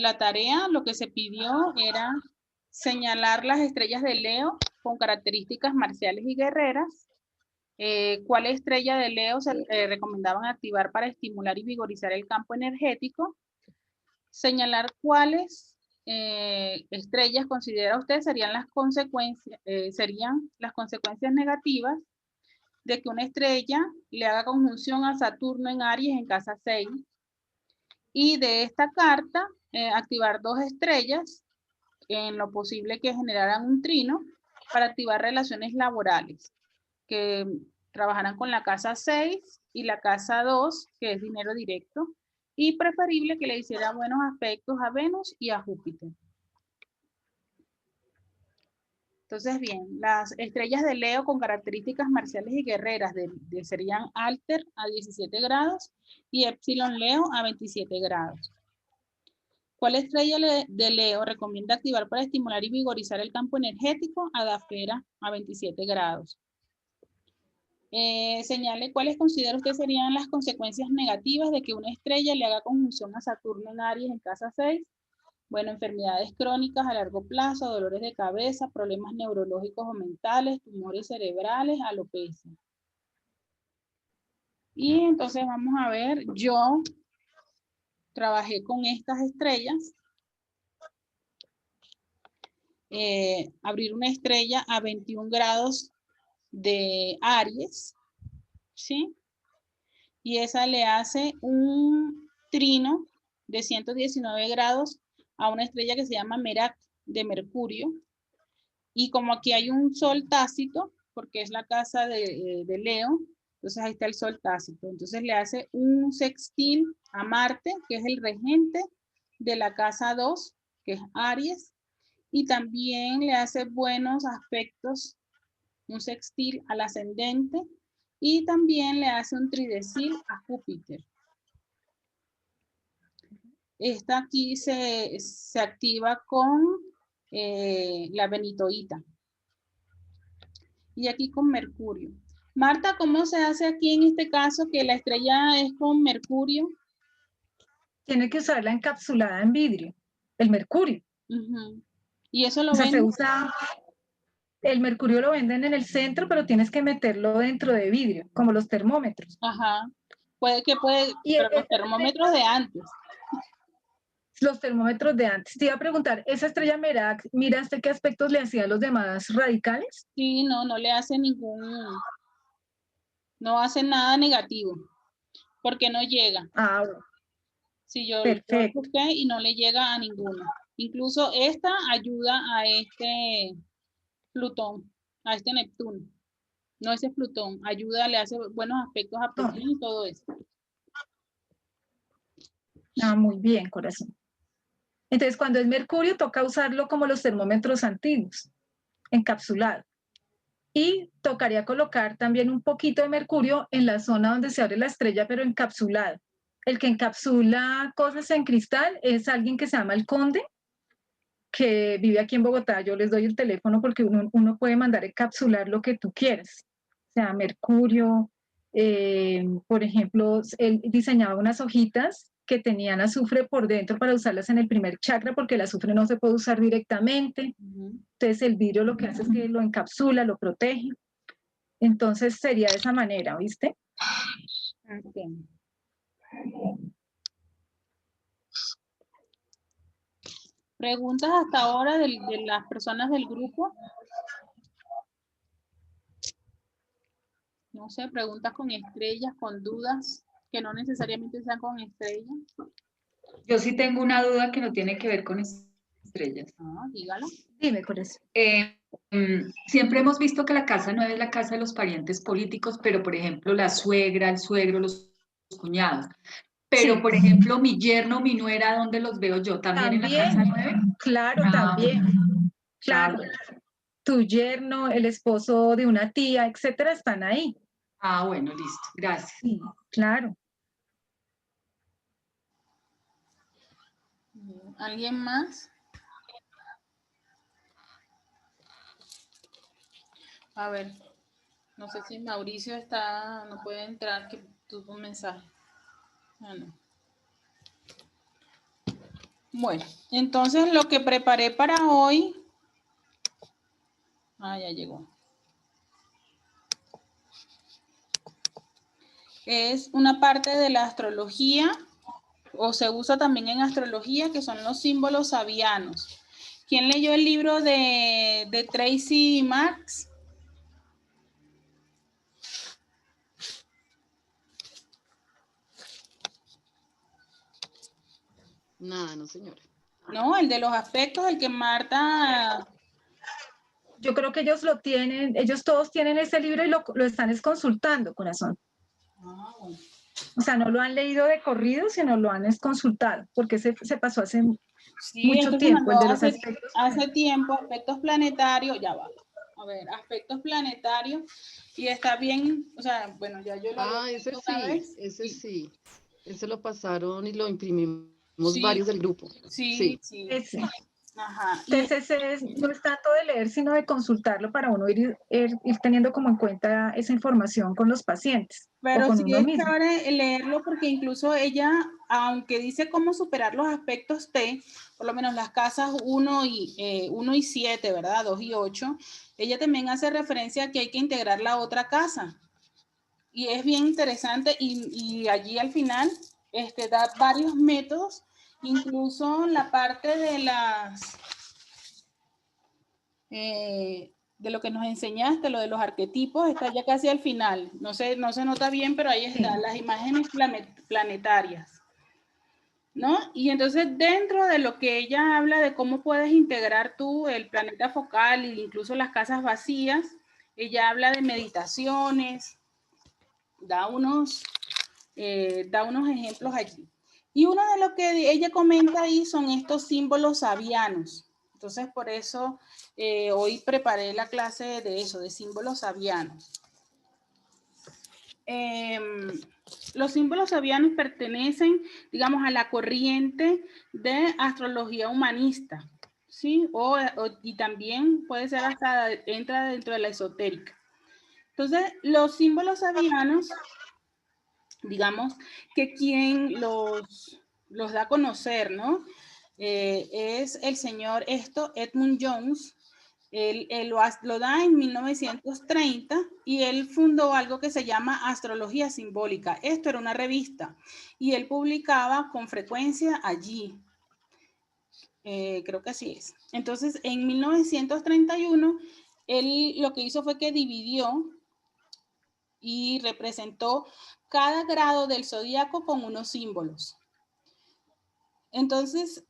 la tarea, lo que se pidió era señalar las estrellas de Leo con características marciales y guerreras. ¿Cuál estrella de Leo se recomendaban activar para estimular y vigorizar el campo energético? Señalar cuáles estrellas considera usted serían las consecuencias negativas de que una estrella le haga conjunción a Saturno en Aries en casa 6. Y de esta carta, activar 2 estrellas en lo posible que generaran un trino para activar relaciones laborales que trabajarán con la casa 6 y la casa 2, que es dinero directo, y preferible que le hiciera buenos aspectos a Venus y a Júpiter. Entonces, bien, las estrellas de Leo con características marciales y guerreras serían Alter a 17 grados y Epsilon Leo a 27 grados. ¿Cuál estrella de Leo recomienda activar para estimular y vigorizar el campo energético? Adafera a 27 grados. Señale cuáles considera usted serían las consecuencias negativas de que una estrella le haga conjunción a Saturno en Aries en casa 6. Bueno, enfermedades crónicas a largo plazo, dolores de cabeza, problemas neurológicos o mentales, tumores cerebrales, alopecia. Y entonces vamos a ver, yo trabajé con estas estrellas. Abrir una estrella a 21 grados de Aries, ¿sí? Y esa le hace un trino de 119 grados a una estrella que se llama Merak de Mercurio. Y como aquí hay un sol tácito, porque es la casa de Leo, entonces ahí está el sol tácito. Entonces le hace un sextil a Marte, que es el regente de la casa 2, que es Aries. Y también le hace buenos aspectos, un sextil al ascendente, y también le hace un tridecil a Júpiter. Esta aquí se activa con la benitoíta. Y aquí con Mercurio. Marta, ¿cómo se hace aquí en este caso que la estrella es con Mercurio? Tiene que usarla encapsulada en vidrio, el mercurio. Y eso lo o sea, venden. se usa, el mercurio lo venden en el centro, pero tienes que meterlo dentro de vidrio, como los termómetros. Ajá. Pero los termómetros de antes. Los termómetros de antes. Te iba a preguntar, ¿esa estrella Merak, miraste qué aspectos le hacía a los demás radicales? Sí, no le hace no hace nada negativo, porque no llega. Ah, bueno. Si yo Perfecto. busqué y no le llega a ninguno. Incluso esta ayuda a este Plutón, a este Neptuno. No, ese es Plutón. Ayuda, le hace buenos aspectos a Plutón y todo eso. Ah, muy bien, corazón. Entonces, cuando es mercurio, toca usarlo como los termómetros antiguos, encapsulado. Y tocaría colocar también un poquito de mercurio en la zona donde se abre la estrella, pero encapsulado. El que encapsula cosas en cristal es alguien que se llama el Conde, que vive aquí en Bogotá. Yo les doy el teléfono porque uno puede mandar encapsular lo que tú quieras. O sea, mercurio, por ejemplo, él diseñaba unas hojitas que tenían azufre por dentro para usarlas en el primer chakra, porque el azufre no se puede usar directamente. Entonces el vidrio lo que hace es que lo encapsula, lo protege. Entonces sería de esa manera, ¿viste? Okay. ¿Preguntas hasta ahora de las personas del grupo? No sé, preguntas con estrellas, con dudas, que no necesariamente sean con estrellas. Yo sí tengo una duda que no tiene que ver con estrellas. Ah, dígalo. Dime, corazón. Siempre hemos visto que la casa 9 es la casa de los parientes políticos, pero por ejemplo la suegra, el suegro, los cuñados. Pero Sí. por ejemplo mi yerno, mi nuera, ¿dónde los veo yo? ¿También en la casa 9? Claro, también. Claro. Bueno. Tu yerno, el esposo de una tía, etcétera, están ahí. Ah, bueno, listo. Gracias. Sí, claro. ¿Alguien más? A ver, no sé si Mauricio no puede entrar, que tuvo un mensaje. Ah, no. Bueno, entonces lo que preparé para hoy, ya llegó, es una parte de la astrología, o se usa también en astrología, que son los símbolos sabianos. ¿Quién leyó el libro de Tracy Marx? Nada, no señora. No, el de los aspectos, el que Marta... Yo creo que ellos lo tienen, ellos todos tienen ese libro y lo están consultando, corazón. Bueno. O sea, no lo han leído de corrido, sino lo han consultado, porque se pasó hace mucho tiempo, el de los aspectos. Hace tiempo, aspectos planetarios, ya va. A ver, aspectos planetarios, y está bien, o sea, bueno, ya yo lo había Ese visto sí, una vez. ese sí. Ese lo pasaron y lo imprimimos Sí, varios del grupo. sí, sí. Ese. Ajá. Entonces, no es tanto de leer, sino de consultarlo para uno ir teniendo como en cuenta esa información con los pacientes o Pero con sí uno es mismo. chévere leerlo porque incluso ella, aunque dice cómo superar los aspectos T, por lo menos las casas 1 y 7, ¿verdad? 2 y 8, ella también hace referencia a que hay que integrar la otra casa. Y es bien interesante y allí al final da varios métodos, incluso la parte de las... de lo que nos enseñaste, lo de los arquetipos, está ya casi al final. No se nota bien, pero ahí están las imágenes planetarias, ¿no? Y entonces dentro de lo que ella habla de cómo puedes integrar tú el planeta focal e incluso las casas vacías, ella habla de meditaciones, da unos ejemplos allí. Y uno de lo que ella comenta ahí son estos símbolos sabianos. Entonces, por eso hoy preparé la clase de eso, de símbolos sabianos. Los símbolos sabianos pertenecen, digamos, a la corriente de astrología humanista, ¿sí? Y también puede ser hasta, entra dentro de la esotérica. Entonces, los símbolos sabianos, digamos, que quien los da a conocer, ¿no? Es el señor Edmund Jones. Él lo da en 1930 y él fundó algo que se llama Astrología Simbólica. Esto era una revista y él publicaba con frecuencia allí. Creo que así es. Entonces, en 1931, él lo que hizo fue que dividió y representó cada grado del zodíaco con unos símbolos. Entonces,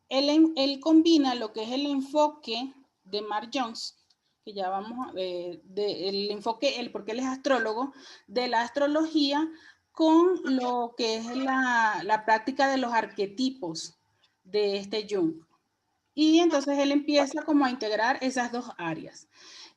él combina lo que es el enfoque de Mark Jones, que ya vamos a ver, el enfoque, porque él es astrólogo, de la astrología con lo que es la práctica de los arquetipos de este Jung. Y entonces él empieza como a integrar esas dos áreas.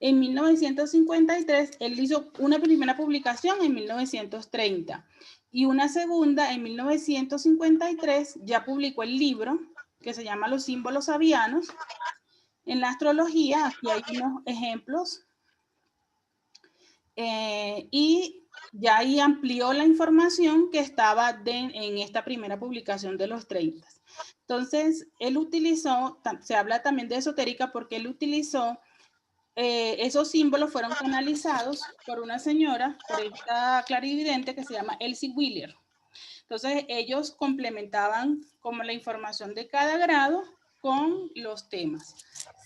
En 1953, él hizo una primera publicación en 1930 y una segunda en 1953, ya publicó el libro que se llama Los símbolos sabianos. En la astrología, aquí hay unos ejemplos, y ya ahí amplió la información que estaba en esta primera publicación de los 30. Entonces, él utilizó, se habla también de esotérica porque él utilizó, esos símbolos fueron canalizados por una señora, por esta clarividente que se llama Elsie Wheeler. Entonces, ellos complementaban como la información de cada grado con los temas.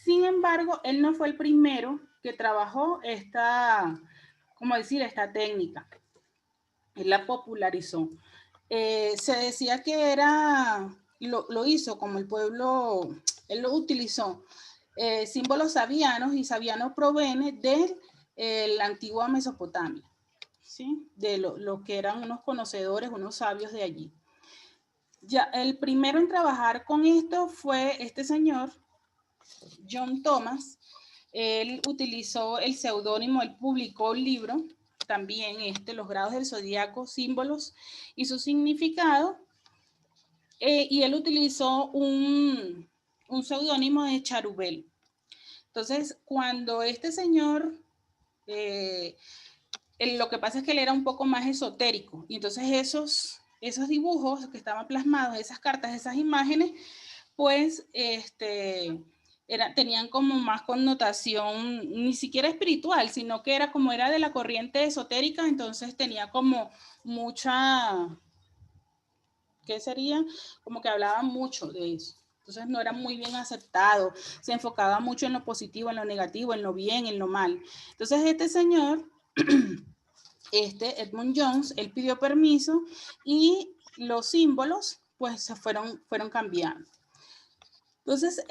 Sin embargo, él no fue el primero que trabajó esta técnica. Él la popularizó. Se decía que lo hizo como el pueblo, él lo utilizó, símbolos sabianos, y sabiano proviene de la antigua Mesopotamia, ¿sí? De lo que eran unos conocedores, unos sabios de allí. Ya, el primero en trabajar con esto fue este señor, John Thomas. Él utilizó el seudónimo, él publicó un libro, también los grados del zodiaco, símbolos y su significado, y él utilizó un seudónimo de Charubel. Entonces, cuando este señor, lo que pasa es que él era un poco más esotérico, y entonces esos dibujos que estaban plasmados, esas cartas, esas imágenes, pues tenían como más connotación, ni siquiera espiritual, sino que era como era de la corriente esotérica, entonces tenía como mucha, ¿qué sería? Como que hablaban mucho de eso. Entonces no era muy bien aceptado, se enfocaba mucho en lo positivo, en lo negativo, en lo bien, en lo mal. Entonces este señor, Edmund Jones, él pidió permiso y los símbolos pues se fueron cambiando. Entonces,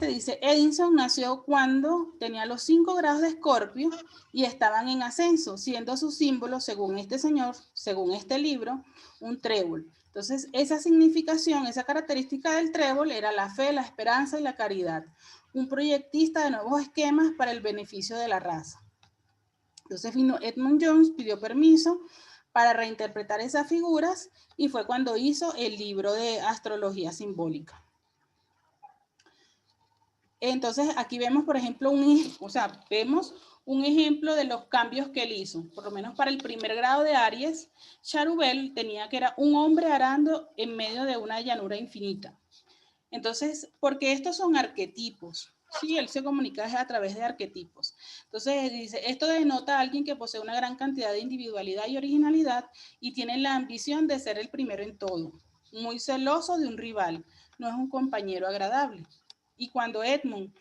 dice, Edison nació cuando tenía los 5 grados de Escorpio y estaban en ascenso, siendo su símbolo, según este señor, según este libro, un trébol. Entonces, esa significación, esa característica del trébol era la fe, la esperanza y la caridad. Un proyectista de nuevos esquemas para el beneficio de la raza. Entonces vino Edmund Jones, pidió permiso para reinterpretar esas figuras y fue cuando hizo el libro de astrología simbólica. Entonces aquí vemos, por ejemplo, vemos un ejemplo de los cambios que él hizo. Por lo menos para el primer grado de Aries, Charubel tenía que era un hombre arando en medio de una llanura infinita. Entonces, porque estos son arquetipos, sí, él se comunica a través de arquetipos. Entonces dice, esto denota a alguien que posee una gran cantidad de individualidad y originalidad y tiene la ambición de ser el primero en todo, muy celoso de un rival, no es un compañero agradable. Y cuando Edmund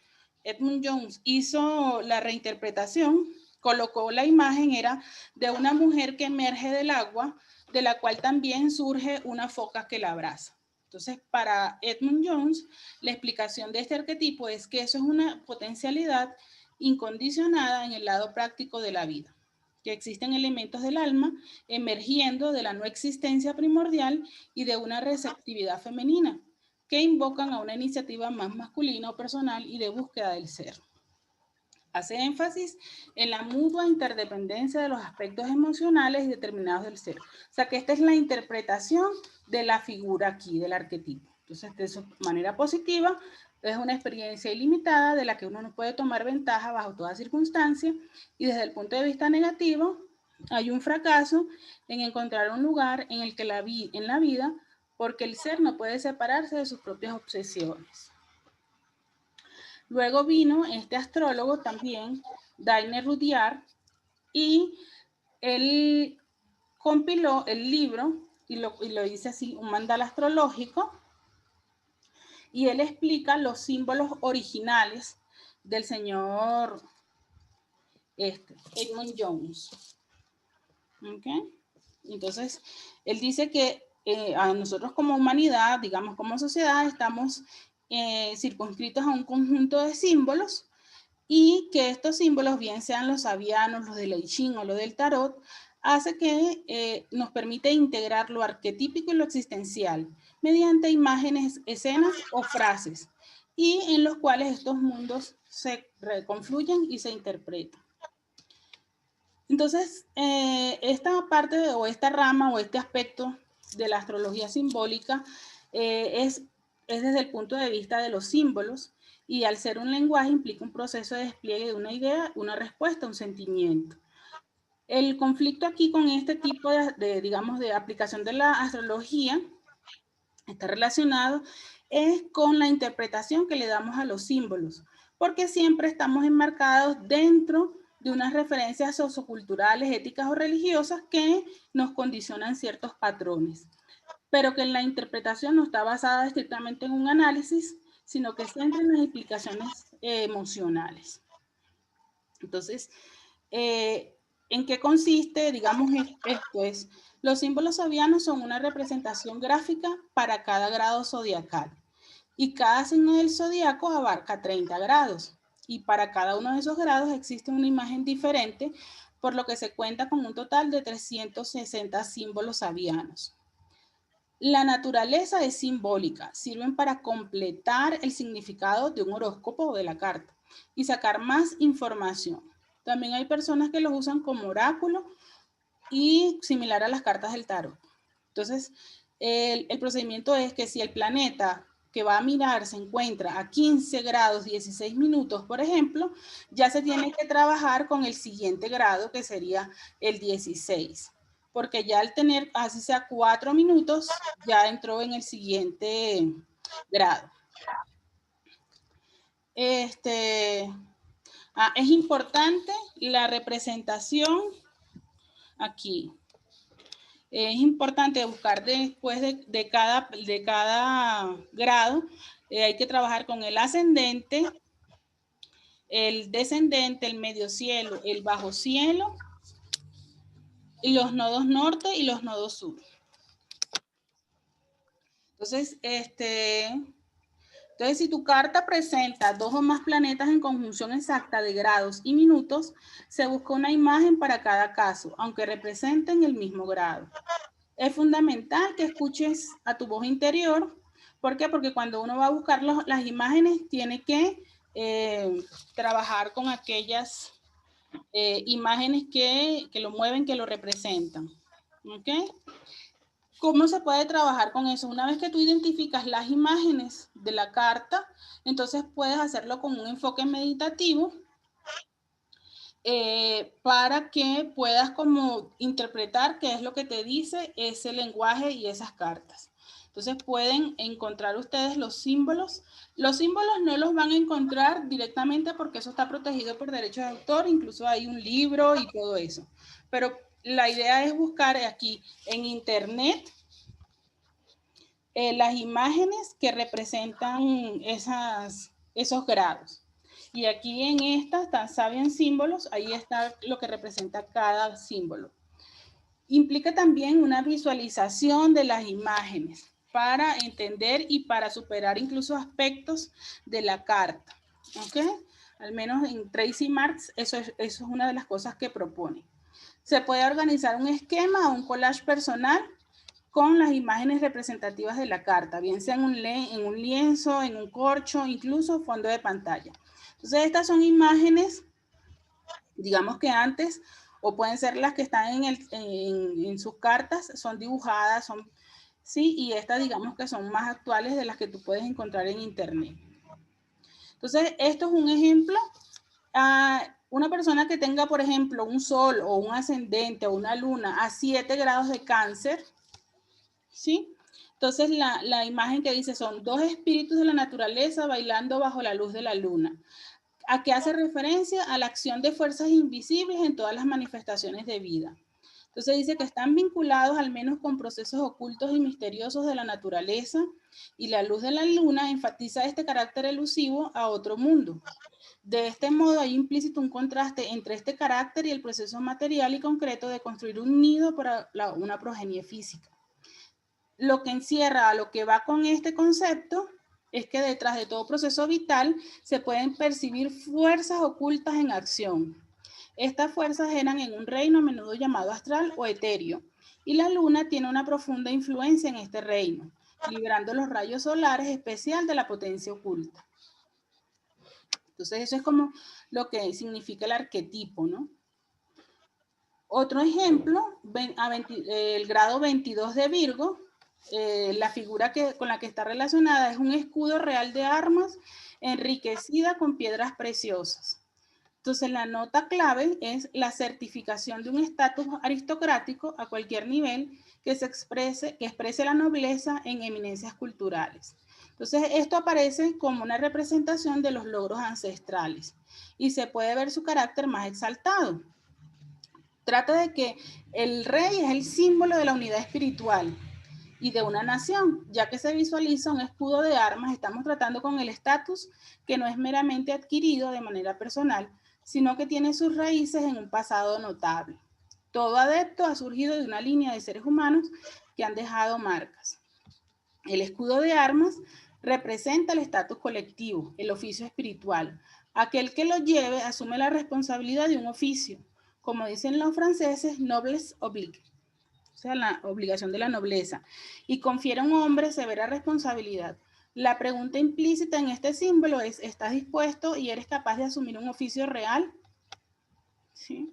Jones hizo la reinterpretación, colocó la imagen, era de una mujer que emerge del agua, de la cual también surge una foca que la abraza. Entonces, para Edmund Jones, la explicación de este arquetipo es que eso es una potencialidad incondicionada en el lado práctico de la vida, que existen elementos del alma emergiendo de la no existencia primordial y de una receptividad femenina, que invocan a una iniciativa más masculina o personal y de búsqueda del ser. Hace énfasis en la mutua interdependencia de los aspectos emocionales y determinados del ser. O sea que esta es la interpretación de la figura aquí, del arquetipo. Entonces, de su manera positiva, es una experiencia ilimitada de la que uno no puede tomar ventaja bajo toda circunstancia, y desde el punto de vista negativo, hay un fracaso en encontrar un lugar en el que en la vida, porque el ser no puede separarse de sus propias obsesiones. Luego vino este astrólogo también, Dainer Rudyard, y él compiló el libro y lo dice así, un mandala astrológico, y él explica los símbolos originales del señor Edmund Jones. ¿Okay? Entonces, él dice que a nosotros como humanidad, digamos como sociedad, estamos circunscritos a un conjunto de símbolos y que estos símbolos, bien sean los sabianos, los del I Ching o los del tarot, hace que nos permite integrar lo arquetípico y lo existencial mediante imágenes, escenas o frases, y en los cuales estos mundos se confluyen y se interpretan. Entonces, esta parte o esta rama o este aspecto de la astrología simbólica es desde el punto de vista de los símbolos, y al ser un lenguaje implica un proceso de despliegue de una idea, una respuesta, un sentimiento. El conflicto aquí con este tipo digamos, de aplicación de la astrología está relacionado es con la interpretación que le damos a los símbolos, porque siempre estamos enmarcados dentro de unas referencias socioculturales, éticas o religiosas que nos condicionan ciertos patrones, pero que en la interpretación no está basada estrictamente en un análisis, sino que se centra en las explicaciones emocionales. Entonces, ¿en qué consiste? Digamos, esto es, los símbolos zodianos son una representación gráfica para cada grado zodiacal, y cada signo del zodiaco abarca 30 grados, y para cada uno de esos grados existe una imagen diferente, por lo que se cuenta con un total de 360 símbolos zodianos. La naturaleza es simbólica, sirven para completar el significado de un horóscopo o de la carta y sacar más información. También hay personas que los usan como oráculo y similar a las cartas del tarot. Entonces, el procedimiento es que si el planeta que va a mirar se encuentra a 15 grados 16 minutos, por ejemplo, ya se tiene que trabajar con el siguiente grado, que sería el 16. Porque ya al tener, así sea 4 minutos, ya entró en el siguiente grado. Es importante la representación aquí. Es importante buscar después de cada grado, hay que trabajar con el ascendente, el descendente, el medio cielo, el bajo cielo, y los nodos norte y los nodos sur. Entonces, si tu carta presenta 2 o más planetas en conjunción exacta de grados y minutos, se busca una imagen para cada caso, aunque representen el mismo grado. Es fundamental que escuches a tu voz interior. ¿Por qué? Porque cuando uno va a buscar las imágenes, tiene que trabajar con aquellas imágenes que lo mueven, que lo representan. ¿Ok? ¿Cómo se puede trabajar con eso? Una vez que tú identificas las imágenes de la carta, entonces puedes hacerlo con un enfoque meditativo para que puedas como interpretar qué es lo que te dice ese lenguaje y esas cartas. Entonces pueden encontrar ustedes los símbolos. Los símbolos no los van a encontrar directamente porque eso está protegido por derechos de autor, incluso hay un libro y todo eso. Pero la idea es buscar aquí en internet las imágenes que representan esos grados. Y aquí en esta está Sabian símbolos, ahí está lo que representa cada símbolo. Implica también una visualización de las imágenes para entender y para superar incluso aspectos de la carta. ¿Ok? Al menos en Tracy Marks, eso es una de las cosas que propone. Se puede organizar un esquema o un collage personal con las imágenes representativas de la carta, bien sea en un lienzo, en un corcho, incluso fondo de pantalla. Entonces, estas son imágenes, digamos que antes, o pueden ser las que están en sus cartas, son dibujadas, sí, y estas digamos que son más actuales de las que tú puedes encontrar en internet. Entonces, esto es un ejemplo. Una persona que tenga, por ejemplo, un sol o un ascendente o una luna a 7 grados de Cáncer, ¿sí? Entonces, la imagen que dice son 2 espíritus de la naturaleza bailando bajo la luz de la luna. ¿A qué hace referencia? A la acción de fuerzas invisibles en todas las manifestaciones de vida. Entonces dice que están vinculados al menos con procesos ocultos y misteriosos de la naturaleza, y la luz de la luna enfatiza este carácter elusivo a otro mundo. De este modo hay implícito un contraste entre este carácter y el proceso material y concreto de construir un nido para una progenie física. Lo que encierra a lo que va con este concepto es que detrás de todo proceso vital se pueden percibir fuerzas ocultas en acción. Estas fuerzas eran en un reino a menudo llamado astral o etéreo, y la luna tiene una profunda influencia en este reino, librando los rayos solares especial de la potencia oculta. Entonces eso es como lo que significa el arquetipo, ¿no? Otro ejemplo, el grado 22 de Virgo, la figura con la que está relacionada es un escudo real de armas enriquecida con piedras preciosas. Entonces la nota clave es la certificación de un estatus aristocrático a cualquier nivel que exprese la nobleza en eminencias culturales. Entonces esto aparece como una representación de los logros ancestrales y se puede ver su carácter más exaltado. Trata de que el rey es el símbolo de la unidad espiritual y de una nación, ya que se visualiza un escudo de armas. Estamos tratando con el estatus que no es meramente adquirido de manera personal, sino que tiene sus raíces en un pasado notable. Todo adepto ha surgido de una línea de seres humanos que han dejado marcas. El escudo de armas representa el estatus colectivo, el oficio espiritual. Aquel que lo lleve asume la responsabilidad de un oficio. Como dicen los franceses, noblesse oblige, o sea, la obligación de la nobleza, y confiere a un hombre severa responsabilidad. La pregunta implícita en este símbolo es, ¿estás dispuesto y eres capaz de asumir un oficio real? ¿Sí?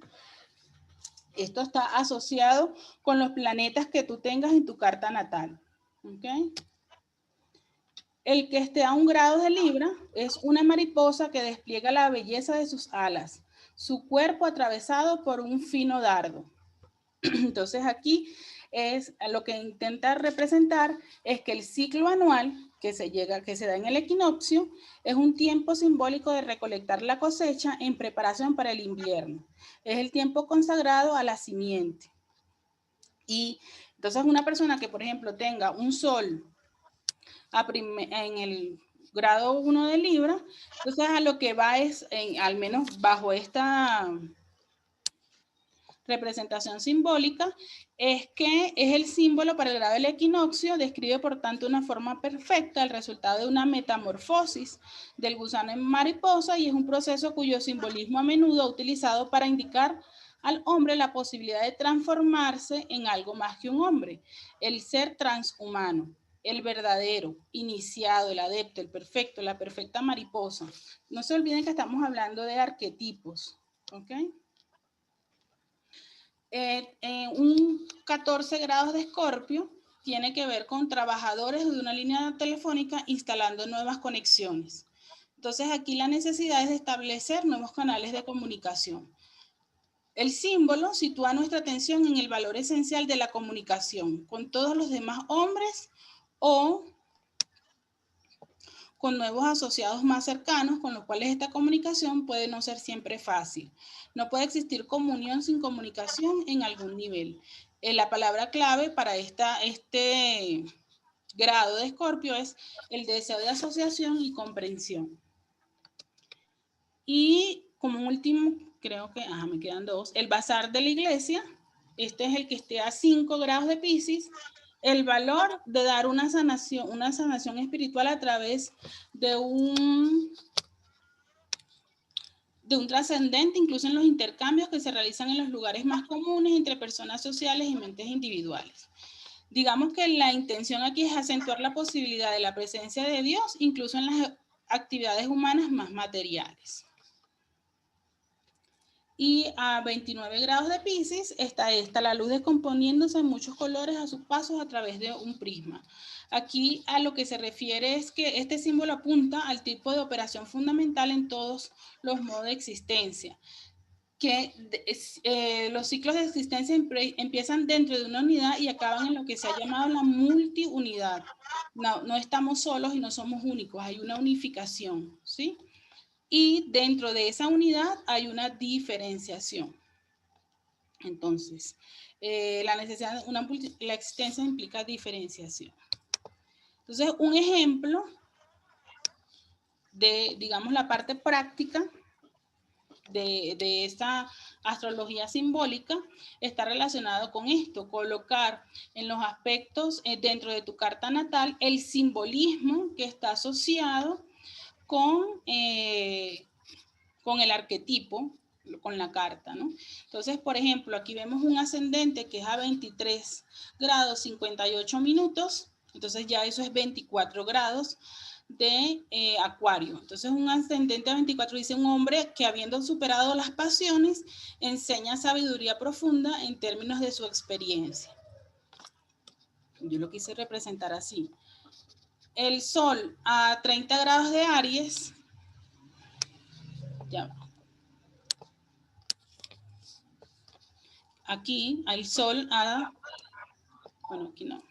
Esto está asociado con los planetas que tú tengas en tu carta natal. ¿Okay? El que esté a 1 grado de Libra es una mariposa que despliega la belleza de sus alas, su cuerpo atravesado por un fino dardo. Entonces aquí es lo que intenta representar es que el ciclo anual, que se da en el equinoccio, es un tiempo simbólico de recolectar la cosecha en preparación para el invierno. Es el tiempo consagrado a la simiente. Y entonces una persona que, por ejemplo, tenga un sol en el grado 1 de Libra, entonces a lo que va es, al menos bajo esta representación simbólica, es que es el símbolo para el grado del equinoccio, describe por tanto una forma perfecta el resultado de una metamorfosis del gusano en mariposa, y es un proceso cuyo simbolismo a menudo ha utilizado para indicar al hombre la posibilidad de transformarse en algo más que un hombre, el ser transhumano, el verdadero, iniciado, el adepto, el perfecto, la perfecta mariposa. No se olviden que estamos hablando de arquetipos, ¿ok? Un 14 grados de Escorpio tiene que ver con trabajadores de una línea telefónica instalando nuevas conexiones. Entonces aquí la necesidad es de establecer nuevos canales de comunicación. El símbolo sitúa nuestra atención en el valor esencial de la comunicación con todos los demás hombres o con nuevos asociados más cercanos, con los cuales esta comunicación puede no ser siempre fácil. No puede existir comunión sin comunicación en algún nivel. La palabra clave para este grado de Escorpio es el deseo de asociación y comprensión. Y como último, creo que, me quedan dos, el bazar de la iglesia. Este es el que esté a 5 grados de Piscis. El valor de dar una sanación espiritual a través de un trascendente, incluso en los intercambios que se realizan en los lugares más comunes entre personas sociales y mentes individuales. Digamos que la intención aquí es acentuar la posibilidad de la presencia de Dios, incluso en las actividades humanas más materiales. Y a 29 grados de Piscis está la luz descomponiéndose en muchos colores a sus pasos a través de un prisma. Aquí a lo que se refiere es que este símbolo apunta al tipo de operación fundamental en todos los modos de existencia, que los ciclos de existencia empiezan dentro de una unidad y acaban en lo que se ha llamado la multiunidad. No estamos solos y no somos únicos, hay una unificación, ¿sí? Y dentro de esa unidad hay una diferenciación. Entonces, la existencia implica diferenciación. Entonces, un ejemplo de, digamos, la parte práctica de esta astrología simbólica está relacionado con esto: colocar en los aspectos dentro de tu carta natal el simbolismo que está asociado con el arquetipo, con la carta, ¿no? Entonces, por ejemplo, aquí vemos un ascendente que es a 23 grados 58 minutos, entonces ya eso es 24 grados de Acuario. Entonces, un ascendente a 24 dice: un hombre que, habiendo superado las pasiones, enseña sabiduría profunda en términos de su experiencia. Yo lo quise representar así. El Sol a 30 grados de Aries, ya va. Aquí al Sol bueno, aquí no.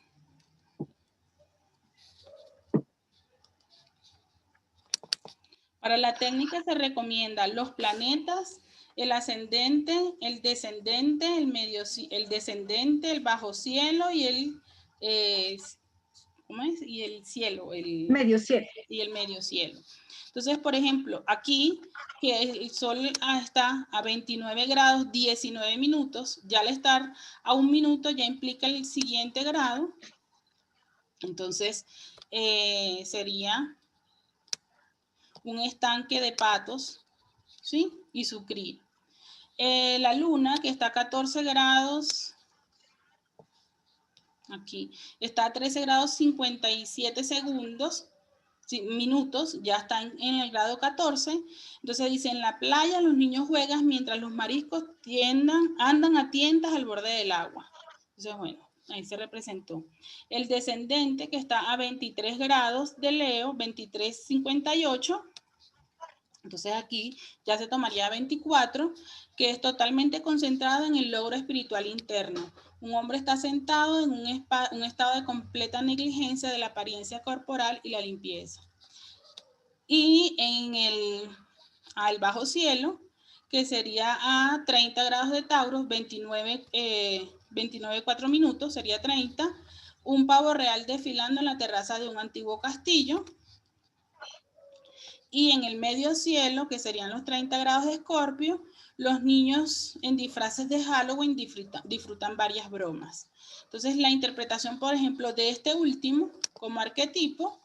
Para la técnica se recomienda los planetas, el ascendente, el descendente, el descendente, el bajo cielo y el ¿cómo es? Y el cielo, el medio cielo. Y el medio cielo. Entonces, por ejemplo, aquí que el Sol está a 29 grados 19 minutos, ya al estar a 1 minuto ya implica el siguiente grado. Entonces, sería un estanque de Patos, ¿sí? Y su cría. La luna, que está a 14 grados, aquí, está a 13 grados 57 segundos, minutos, ya están en el grado 14. Entonces dice: en la playa los niños juegan mientras los mariscos andan a tientas al borde del agua. Entonces, bueno, ahí se representó. El descendente, que está a 23 grados de Leo, 23:58. Entonces aquí ya se tomaría 24, que es totalmente concentrado en el logro espiritual interno. Un hombre está sentado en un estado de completa negligencia de la apariencia corporal y la limpieza. Y al bajo cielo, que sería a 30 grados de Tauro, 29,4 minutos, sería 30, un pavo real desfilando en la terraza de un antiguo castillo. Y en el medio cielo, que serían los 30 grados de Escorpio, los niños en disfraces de Halloween disfrutan varias bromas. Entonces, la interpretación, por ejemplo, de este último como arquetipo,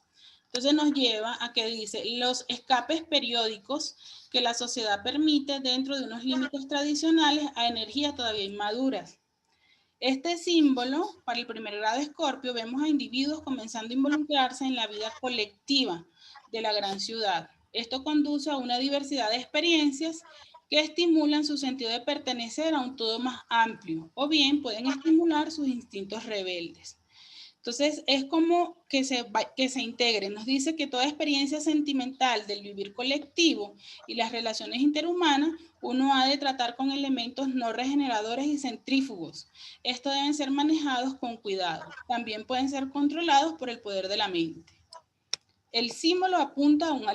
entonces nos lleva a que dice los escapes periódicos que la sociedad permite dentro de unos límites tradicionales a energías todavía inmaduras. Este símbolo, para el primer grado de Escorpio, vemos a individuos comenzando a involucrarse en la vida colectiva de la gran ciudad. Esto conduce a una diversidad de experiencias que estimulan su sentido de pertenecer a un todo más amplio, o bien pueden estimular sus instintos rebeldes. Entonces, es como que se integren. Nos dice que toda experiencia sentimental del vivir colectivo y las relaciones interhumanas, uno ha de tratar con elementos no regeneradores y centrífugos. Estos deben ser manejados con cuidado. También pueden ser controlados por el poder de la mente. El símbolo apunta a un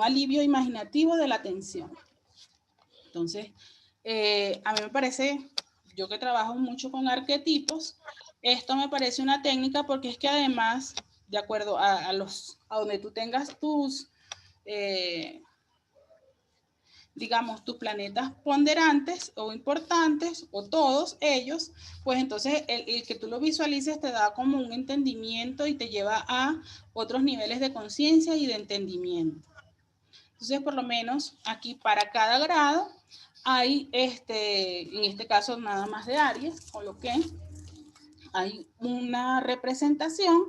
alivio imaginativo de la tensión. Entonces, a mí me parece, yo que trabajo mucho con arquetipos, esto me parece una técnica porque es que además, de acuerdo a donde tú tengas tus, digamos, tus planetas ponderantes o importantes, o todos ellos, pues entonces el que tú lo visualices te da como un entendimiento y te lleva a otros niveles de conciencia y de entendimiento. Entonces, por lo menos aquí para cada grado hay, en este caso nada más de Aries, coloqué, hay una representación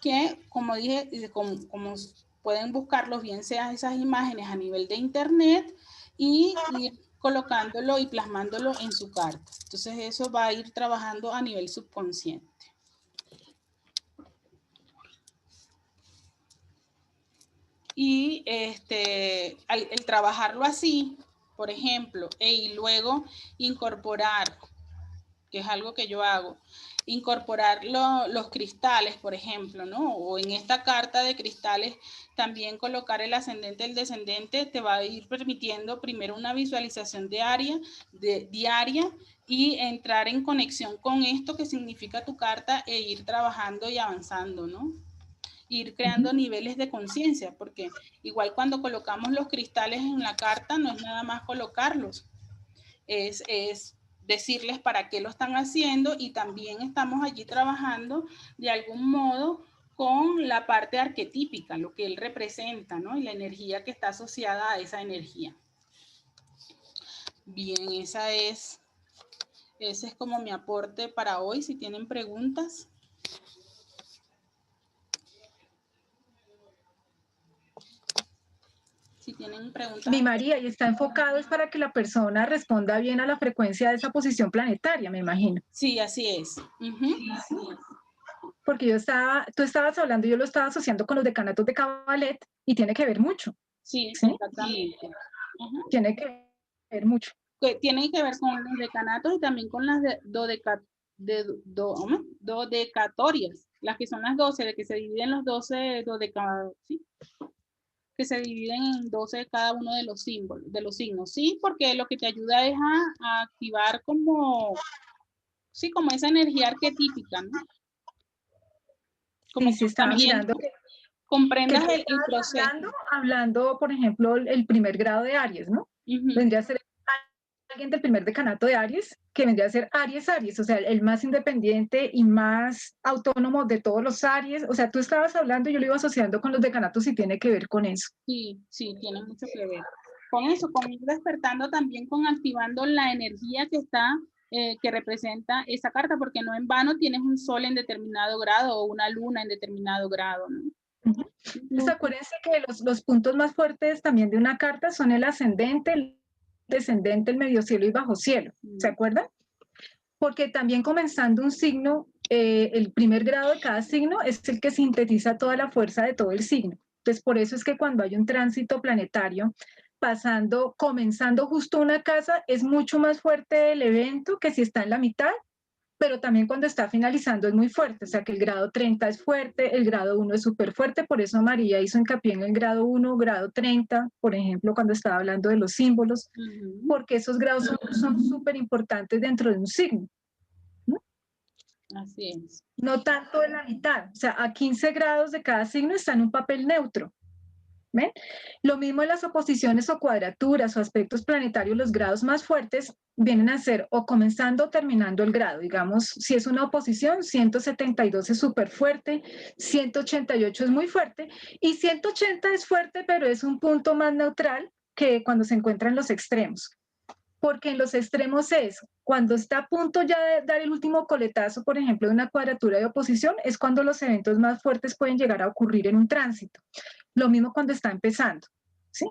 que, como dije, como pueden buscarlos, bien sean esas imágenes a nivel de internet y ir colocándolo y plasmándolo en su carta. Entonces eso va a ir trabajando a nivel subconsciente. Y el trabajarlo así, por ejemplo, y luego incorporar, que es algo que yo hago, incorporar los cristales, por ejemplo, ¿no? O en esta carta de cristales también colocar el ascendente, el descendente, te va a ir permitiendo primero una visualización diaria y entrar en conexión con esto que significa tu carta e ir trabajando y avanzando, ¿no? Ir creando niveles de conciencia, porque igual cuando colocamos los cristales en la carta no es nada más colocarlos, es decirles para qué lo están haciendo, y también estamos allí trabajando de algún modo con la parte arquetípica, lo que él representa, ¿no? Y la energía que está asociada a esa energía. Bien, ese es como mi aporte para hoy. Si tienen preguntas. Si tienen preguntas. Mi María, y está enfocado es para que la persona responda bien a la frecuencia de esa posición planetaria, me imagino. Sí, así es. Porque tú estabas hablando, yo lo estaba asociando con los decanatos de Cabalet y tiene que ver mucho. Sí, exactamente. Tiene que ver mucho. Tiene que ver con los decanatos y también con las dodecatorias, las que son las 12, de que se dividen los 12 ¿sí? Que se dividen en 12 cada uno de los símbolos, de los signos, ¿sí? Porque lo que te ayuda es a activar como esa energía arquetípica, ¿no? Como sí, estaba mirando que comprendas el proceso. Hablando, por ejemplo, el primer grado de Aries, ¿no? Vendría a ser alguien del primer decanato de Aries, que vendría a ser Aries, o sea, el más independiente y más autónomo de todos los Aries. O sea, tú estabas hablando y yo lo iba asociando con los decanatos y tiene que ver con eso. Sí, tiene mucho que ver. Con eso, con ir despertando también, con activando la energía que está, que representa esa carta, porque no en vano tienes un sol en determinado grado o una luna en determinado grado, ¿no? Entonces, acuérdense que los puntos más fuertes también de una carta son el ascendente, el descendente, el medio cielo y bajo cielo. ¿Se acuerdan? Porque también comenzando un signo, el primer grado de cada signo es el que sintetiza toda la fuerza de todo el signo. Entonces, por eso es que cuando hay un tránsito planetario comenzando justo una casa, es mucho más fuerte el evento que si está en la mitad pero también cuando está finalizando es muy fuerte, o sea que el grado 30 es fuerte, el grado 1 es súper fuerte, por eso María hizo hincapié en el grado 1, grado 30, por ejemplo, cuando estaba hablando de los símbolos, porque esos grados son súper importantes dentro de un signo. Así es. No tanto de la mitad, o sea, a 15 grados de cada signo está en un papel neutro. ¿Ven? Lo mismo en las oposiciones o cuadraturas o aspectos planetarios, los grados más fuertes vienen a ser o comenzando o terminando el grado. Digamos, si es una oposición, 172 es súper fuerte, 188 es muy fuerte y 180 es fuerte, pero es un punto más neutral que cuando se encuentra en los extremos. Porque en los extremos es cuando está a punto ya de dar el último coletazo, por ejemplo, de una cuadratura de oposición, es cuando los eventos más fuertes pueden llegar a ocurrir en un tránsito. Lo mismo cuando está empezando, ¿sí?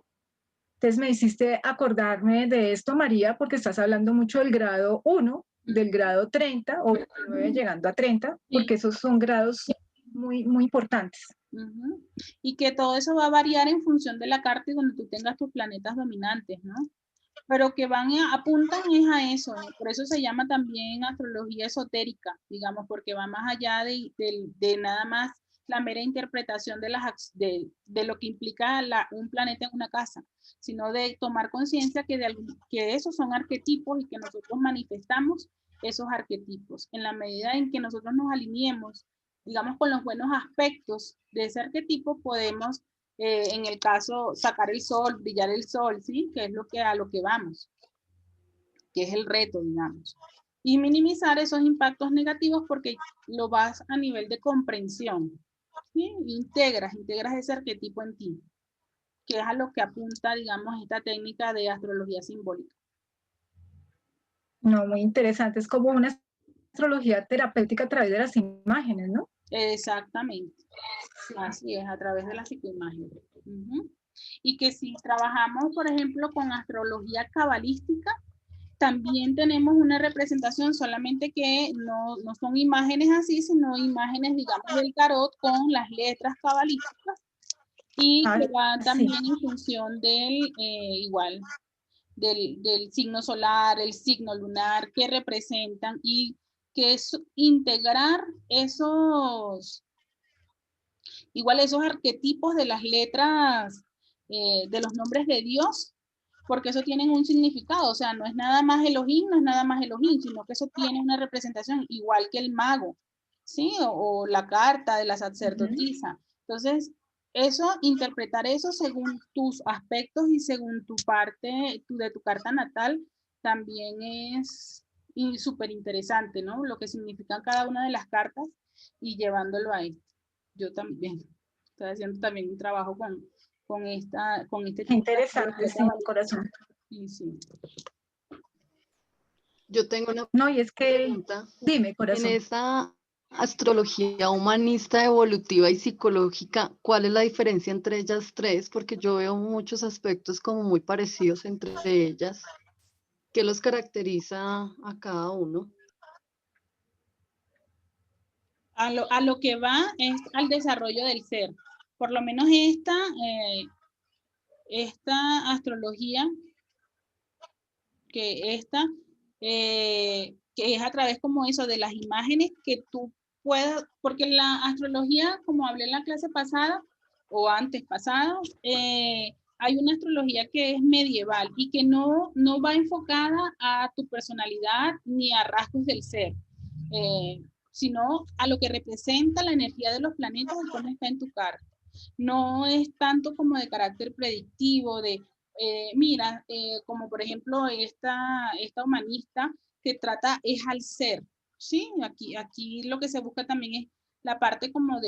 Entonces me hiciste acordarme de esto, María, porque estás hablando mucho del grado 1, del grado 30 o 29 llegando a 30, porque esos son grados muy, muy importantes. Y que todo eso va a variar en función de la carta y donde tú tengas tus planetas dominantes, ¿no? Pero que apuntan es a eso, ¿no? Por eso se llama también astrología esotérica, digamos, porque va más allá de nada más la mera interpretación de lo que implica un planeta en una casa, sino de tomar conciencia que esos son arquetipos y que nosotros manifestamos esos arquetipos. En la medida en que nosotros nos alineemos, digamos, con los buenos aspectos de ese arquetipo, podemos en el caso, sacar el sol, brillar el sol, ¿sí? Que es a lo que vamos, que es el reto, digamos. Y minimizar esos impactos negativos porque lo vas a nivel de comprensión, ¿sí? Integras ese arquetipo en ti, que es a lo que apunta, digamos, esta técnica de astrología simbólica. No, muy interesante. Es como una astrología terapéutica a través de las imágenes, ¿no? Exactamente. Así es, a través de la psicoimagen. Y que si trabajamos, por ejemplo, con astrología cabalística, también tenemos una representación, solamente que no son imágenes así, sino imágenes, digamos, del tarot con las letras cabalísticas y que va también en función del signo solar, el signo lunar, que representan y que es integrar esos arquetipos de las letras de los nombres de Dios, porque eso tiene un significado, o sea, no es nada más Elohim, sino que eso tiene una representación, igual que el mago, ¿sí? O la carta de la sacerdotisa. Entonces, interpretar eso según tus aspectos y según tu parte de tu carta natal, también es súper interesante, ¿no? Lo que significan cada una de las cartas y llevándolo a esto. Yo también estoy haciendo también un trabajo con este tipo. Interesante, sí, corazón. Sí. Yo tengo una no, y es que, pregunta. Dime, corazón. En esta astrología humanista, evolutiva y psicológica, ¿cuál es la diferencia entre ellas tres? Porque yo veo muchos aspectos como muy parecidos entre ellas. ¿Qué los caracteriza a cada uno? A lo que va es al desarrollo del ser. Por lo menos esta astrología, que es a través como eso de las imágenes que tú puedas, porque la astrología, como hablé en la clase pasada o antes pasada, hay una astrología que es medieval y que no va enfocada a tu personalidad ni a rasgos del ser, sino a lo que representa la energía de los planetas y cómo está en tu carta. No es tanto como de carácter predictivo, mira, como por ejemplo esta humanista que trata es al ser, ¿sí? Aquí lo que se busca también es la parte como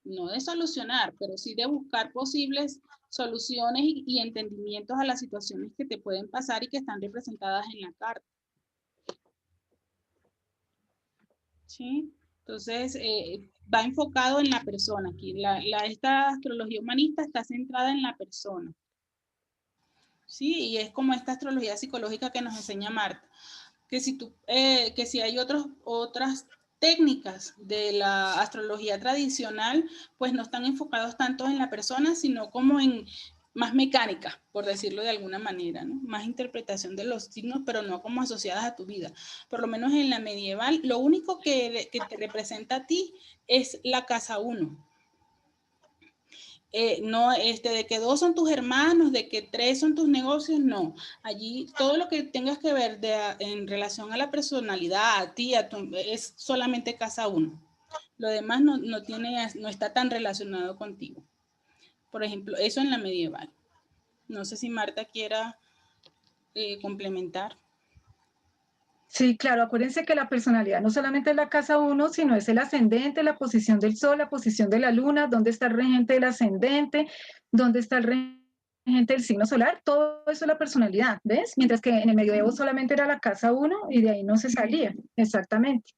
no de solucionar, pero sí de buscar posibles soluciones y entendimientos a las situaciones que te pueden pasar y que están representadas en la carta. ¿Sí? Entonces, va enfocado en la persona aquí. Esta astrología humanista está centrada en la persona. ¿Sí? Y es como esta astrología psicológica que nos enseña Marta. Que si hay otras técnicas de la astrología tradicional, pues no están enfocados tanto en la persona, sino como en más mecánica, por decirlo de alguna manera, ¿no? Más interpretación de los signos, pero no como asociadas a tu vida. Por lo menos en la medieval, lo único que te representa a ti es la casa 1. No, de que 2 son tus hermanos, de que 3 son tus negocios, no. Allí todo lo que tengas que ver en relación a la personalidad, a ti, es solamente casa 1. Lo demás no está tan relacionado contigo. Por ejemplo, eso en la medieval. No sé si Marta quiera complementar. Sí, claro, acuérdense que la personalidad no solamente es la casa 1, sino es el ascendente, la posición del sol, la posición de la luna, dónde está el regente del ascendente, dónde está el regente del signo solar, todo eso es la personalidad, ¿ves? Mientras que en el medioevo solamente era la casa 1 y de ahí no se salía, exactamente.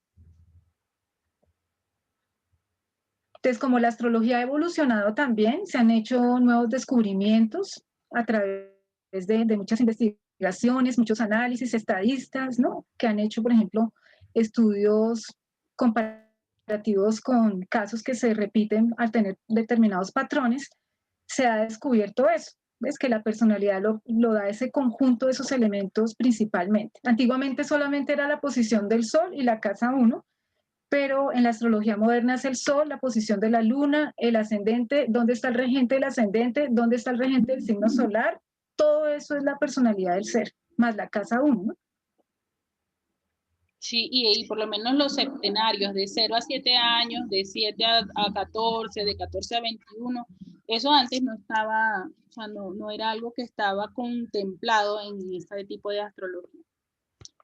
Entonces, como la astrología ha evolucionado también, se han hecho nuevos descubrimientos a través de muchas investigaciones, muchos análisis, estadistas, ¿no? Que han hecho, por ejemplo, estudios comparativos con casos que se repiten al tener determinados patrones. Se ha descubierto eso. Es que la personalidad lo da ese conjunto de esos elementos principalmente. Antiguamente solamente era la posición del sol y la casa 1, pero en la astrología moderna es el sol, la posición de la luna, el ascendente, dónde está el regente del ascendente, dónde está el regente del signo solar, todo eso es la personalidad del ser, más la casa 1, ¿no? Sí, y por lo menos los septenarios de 0 a 7 años, de 7 a 14, de 14 a 21, eso antes no estaba, o sea, no era algo que estaba contemplado en este tipo de astrología.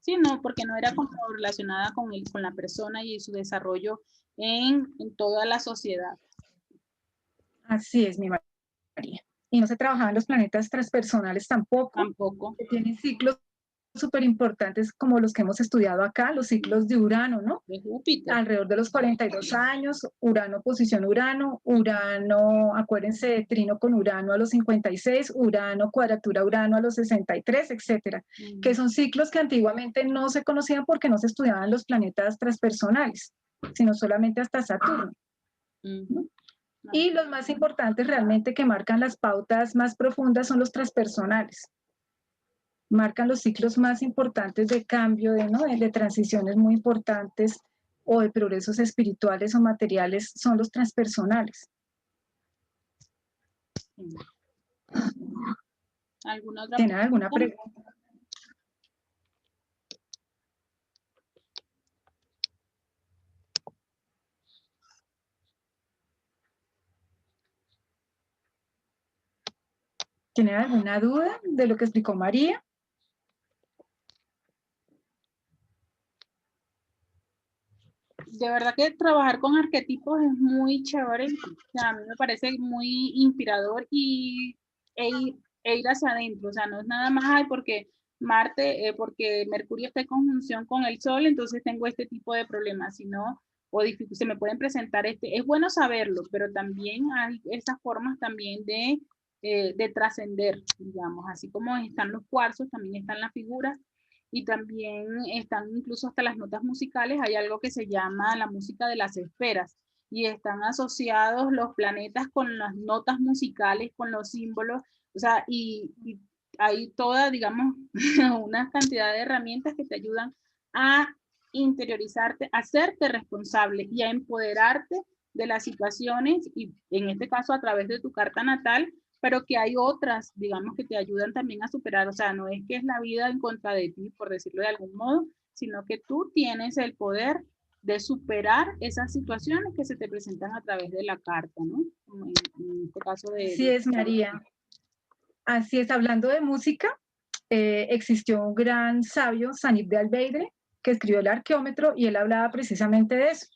Sí, no, porque no era como relacionada con la persona y su desarrollo en toda la sociedad. Así es, mi María. Y no se trabajaban los planetas transpersonales tampoco. Tampoco. Que tienen ciclos súper importantes como los que hemos estudiado acá, los ciclos de Urano, ¿no? De Júpiter. Alrededor de los 42 años, Urano, posición Urano, acuérdense, trino con Urano a los 56, Urano, cuadratura Urano a los 63, etcétera, que son ciclos que antiguamente no se conocían porque no se estudiaban los planetas transpersonales, sino solamente hasta Saturno. ¿No? Y los más importantes realmente que marcan las pautas más profundas son los transpersonales. Marcan los ciclos más importantes de cambio, de transiciones muy importantes o de progresos espirituales o materiales, son los transpersonales. ¿Alguna otra ¿Tienen alguna pregunta? ¿Tienen alguna duda de lo que explicó María? De verdad que trabajar con arquetipos es muy chévere. O sea, a mí me parece muy inspirador e ir hacia adentro. O sea, no es nada más porque porque Mercurio está en conjunción con el Sol, entonces tengo este tipo de problemas, sino se me pueden presentar es bueno saberlo, pero también hay esas formas también de trascender, digamos, así como están los cuarzos, también están las figuras, y también están incluso hasta las notas musicales. Hay algo que se llama la música de las esferas, y están asociados los planetas con las notas musicales, con los símbolos, o sea, y hay toda, digamos, una cantidad de herramientas que te ayudan a interiorizarte, a hacerte responsable y a empoderarte de las situaciones, y en este caso a través de tu carta natal, pero que hay otras, digamos, que te ayudan también a superar. O sea, no es que es la vida en contra de ti, por decirlo de algún modo, sino que tú tienes el poder de superar esas situaciones que se te presentan a través de la carta, ¿no? En este caso Así es, María. Así es, hablando de música, existió un gran sabio, Sanit de Albeidre, que escribió el Arqueómetro, y él hablaba precisamente de eso.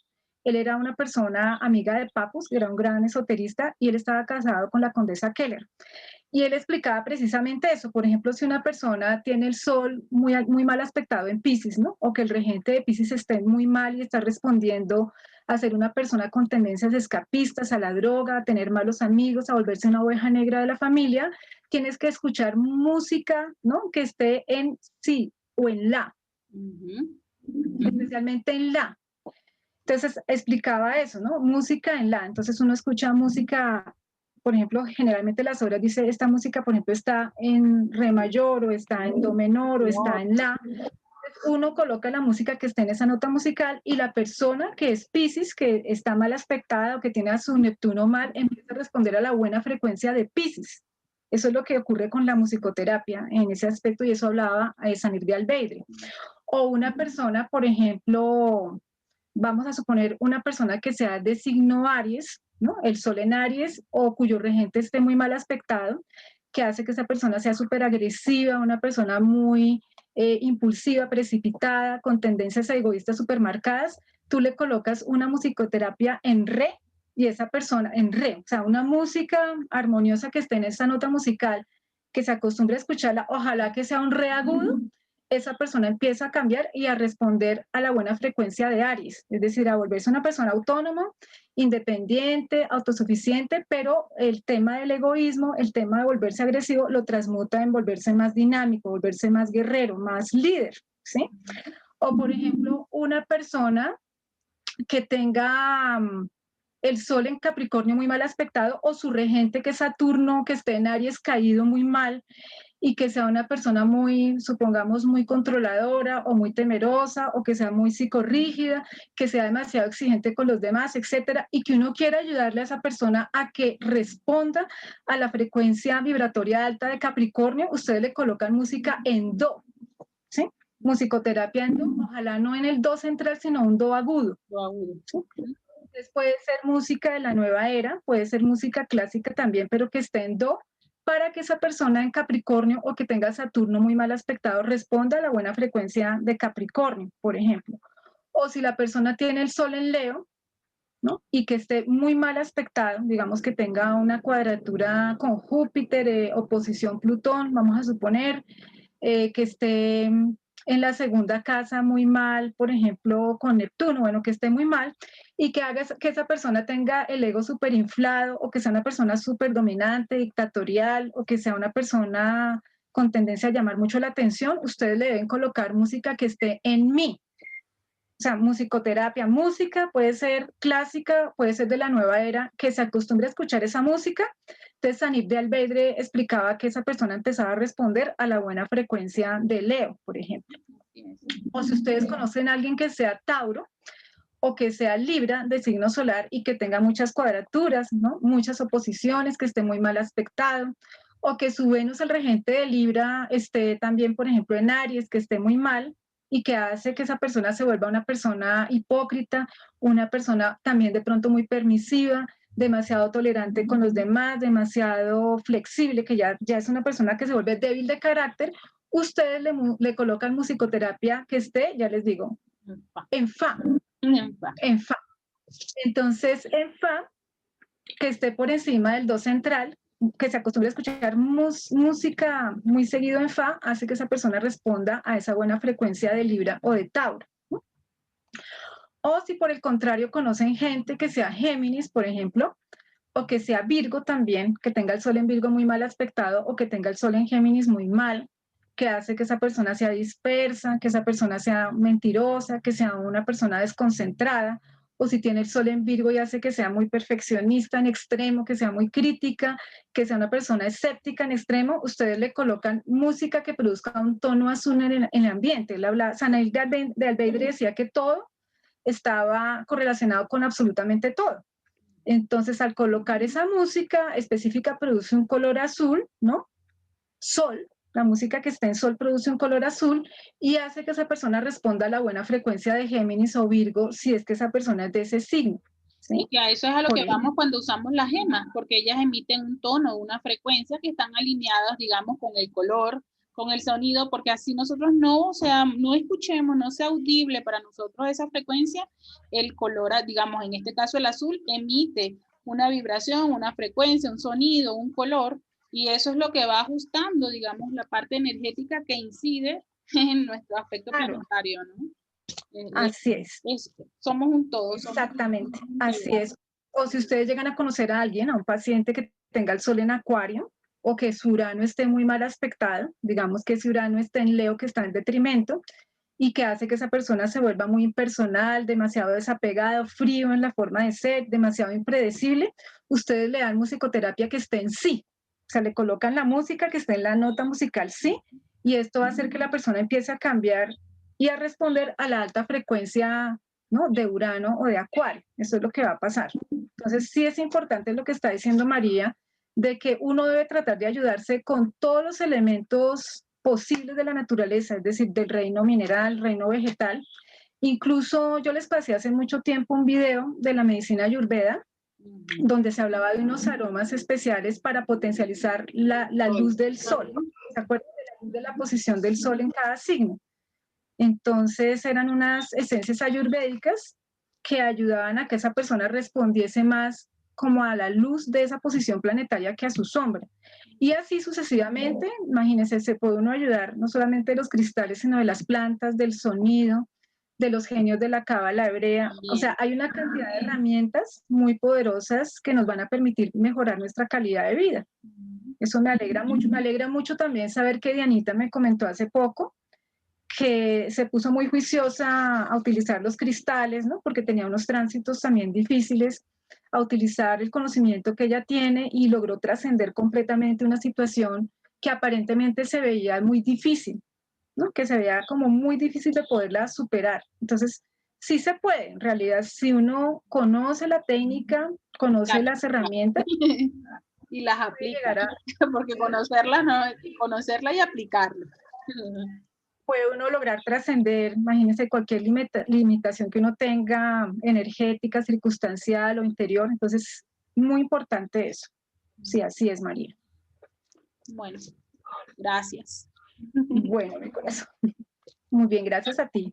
Él era una persona amiga de Papus, era un gran esoterista, y él estaba casado con la condesa Keller. Y él explicaba precisamente eso. Por ejemplo, si una persona tiene el sol muy, muy mal aspectado en Piscis, ¿no? O que el regente de Piscis esté muy mal y está respondiendo a ser una persona con tendencias escapistas, a la droga, a tener malos amigos, a volverse una oveja negra de la familia, tienes que escuchar música, ¿no? Que esté en sí o en la. Especialmente en la. Entonces explicaba eso, ¿no? Música en la. Entonces uno escucha música, por ejemplo, generalmente las obras dice, esta música, por ejemplo, está en re mayor, o está en do menor, o está en la. Uno coloca la música que esté en esa nota musical, y la persona que es Piscis, que está mal aspectada o que tiene a su Neptuno mal, empieza a responder a la buena frecuencia de Piscis. Eso es lo que ocurre con la musicoterapia en ese aspecto, y eso hablaba Sanir de Albeidre. O una persona, por ejemplo, vamos a suponer una persona que sea de signo Aries, ¿no? El sol en Aries, o cuyo regente esté muy mal aspectado, que hace que esa persona sea súper agresiva, una persona muy impulsiva, precipitada, con tendencias egoístas súper marcadas. Tú le colocas una musicoterapia en re, y esa persona en re, o sea, una música armoniosa que esté en esa nota musical, que se acostumbre a escucharla, ojalá que sea un re agudo, esa persona empieza a cambiar y a responder a la buena frecuencia de Aries, es decir, a volverse una persona autónoma, independiente, autosuficiente, pero el tema del egoísmo, el tema de volverse agresivo, lo transmuta en volverse más dinámico, volverse más guerrero, más líder, ¿sí? O, por ejemplo, una persona que tenga el sol en Capricornio muy mal aspectado, o su regente, que es Saturno, que esté en Aries caído muy mal, y que sea una persona muy, supongamos, muy controladora o muy temerosa, o que sea muy psicorrígida, que sea demasiado exigente con los demás, etcétera, y que uno quiera ayudarle a esa persona a que responda a la frecuencia vibratoria alta de Capricornio, ustedes le colocan música en do, ¿sí? Musicoterapia en do, ojalá no en el do central, sino un do agudo. ¿Sí? Entonces puede ser música de la nueva era, puede ser música clásica también, pero que esté en do, para que esa persona en Capricornio, o que tenga Saturno muy mal aspectado, responda a la buena frecuencia de Capricornio, por ejemplo. O si la persona tiene el sol en Leo, ¿no? Y que esté muy mal aspectado, digamos que tenga una cuadratura con Júpiter, oposición Plutón, vamos a suponer, que esté en la segunda casa muy mal, por ejemplo, con Neptuno, bueno, que esté muy mal, y que haga que esa persona tenga el ego súper inflado, o que sea una persona súper dominante, dictatorial, o que sea una persona con tendencia a llamar mucho la atención, ustedes le deben colocar música que esté en mí. O sea, musicoterapia, música puede ser clásica, puede ser de la nueva era, que se acostumbre a escuchar esa música. Entonces, Sanir de Albeidre explicaba que esa persona empezaba a responder a la buena frecuencia de Leo, por ejemplo. O si ustedes conocen a alguien que sea Tauro, o que sea Libra de signo solar, y que tenga muchas cuadraturas, ¿no? Muchas oposiciones, que esté muy mal aspectado, o que su Venus, el regente de Libra, esté también, por ejemplo, en Aries, que esté muy mal, y que hace que esa persona se vuelva una persona hipócrita, una persona también de pronto muy permisiva, demasiado tolerante con los demás, demasiado flexible, que ya es una persona que se vuelve débil de carácter. Ustedes le colocan musicoterapia que esté, ya les digo, en fa. En fa. Entonces, en fa, que esté por encima del do central, que se acostumbre a escuchar música muy seguido en fa, hace que esa persona responda a esa buena frecuencia de Libra o de Tauro, ¿no? O si por el contrario conocen gente que sea Géminis, por ejemplo, o que sea Virgo también, que tenga el sol en Virgo muy mal aspectado, o que tenga el sol en Géminis muy mal, que hace que esa persona sea dispersa, que esa persona sea mentirosa, que sea una persona desconcentrada, o si tiene el sol en Virgo y hace que sea muy perfeccionista en extremo, que sea muy crítica, que sea una persona escéptica en extremo, ustedes le colocan música que produzca un tono azul en el ambiente. Sanir de Albeidre decía que todo estaba correlacionado con absolutamente todo. Entonces, al colocar esa música específica, produce un color azul, ¿no? Sol, la música que está en sol produce un color azul, y hace que esa persona responda a la buena frecuencia de Géminis o Virgo, si es que esa persona es de ese signo, ¿sí? Y que a eso es a lo que vamos cuando usamos las gemas, porque ellas emiten un tono, una frecuencia que están alineadas, digamos, con el color, con el sonido, porque así nosotros no escuchemos, no sea audible para nosotros esa frecuencia, el color, digamos, en este caso el azul, emite una vibración, una frecuencia, un sonido, un color, y eso es lo que va ajustando, digamos, la parte energética que incide en nuestro aspecto planetario, ¿no? Así es. Somos un todo. Exactamente, así es. O si ustedes llegan a conocer a alguien, a un paciente que tenga el sol en Acuario, o que su Urano esté muy mal aspectado, digamos que si Urano está en Leo, que está en detrimento, y que hace que esa persona se vuelva muy impersonal, demasiado desapegado, frío en la forma de ser, demasiado impredecible, ustedes le dan musicoterapia que esté en sí. O sea, le colocan la música que esté en la nota musical sí, y esto va a hacer que la persona empiece a cambiar y a responder a la alta frecuencia, ¿no?, de Urano o de Acuario. Eso es lo que va a pasar. Entonces, sí es importante lo que está diciendo María, de que uno debe tratar de ayudarse con todos los elementos posibles de la naturaleza, es decir, del reino mineral, reino vegetal. Incluso yo les pasé hace mucho tiempo un video de la medicina ayurveda, donde se hablaba de unos aromas especiales para potencializar la luz del sol. ¿Se acuerdan de la luz de la posición del sol en cada signo? Entonces eran unas esencias ayurvédicas que ayudaban a que esa persona respondiese más como a la luz de esa posición planetaria que a su sombra. Y así sucesivamente, imagínense, se puede uno ayudar no solamente de los cristales, sino de las plantas, del sonido, de los genios de la cábala hebrea. O sea, hay una cantidad de herramientas muy poderosas que nos van a permitir mejorar nuestra calidad de vida. Eso me alegra mucho. Me alegra mucho también saber que Dianita me comentó hace poco que se puso muy juiciosa a utilizar los cristales, ¿no?, porque tenía unos tránsitos también difíciles, a utilizar el conocimiento que ella tiene y logró trascender completamente una situación que aparentemente se veía muy difícil, ¿no?, que se veía como muy difícil de poderla superar. Entonces, sí se puede, en realidad, si uno conoce la técnica, conoce las herramientas y las puede aplica, llegar a, porque conocerla no, conocerla y aplicarla. puede uno lograr trascender, imagínense, cualquier limitación que uno tenga, energética, circunstancial o interior. Entonces, muy importante eso. Sí, así es, María. Bueno, gracias. Bueno, mi corazón. Muy bien, gracias a ti.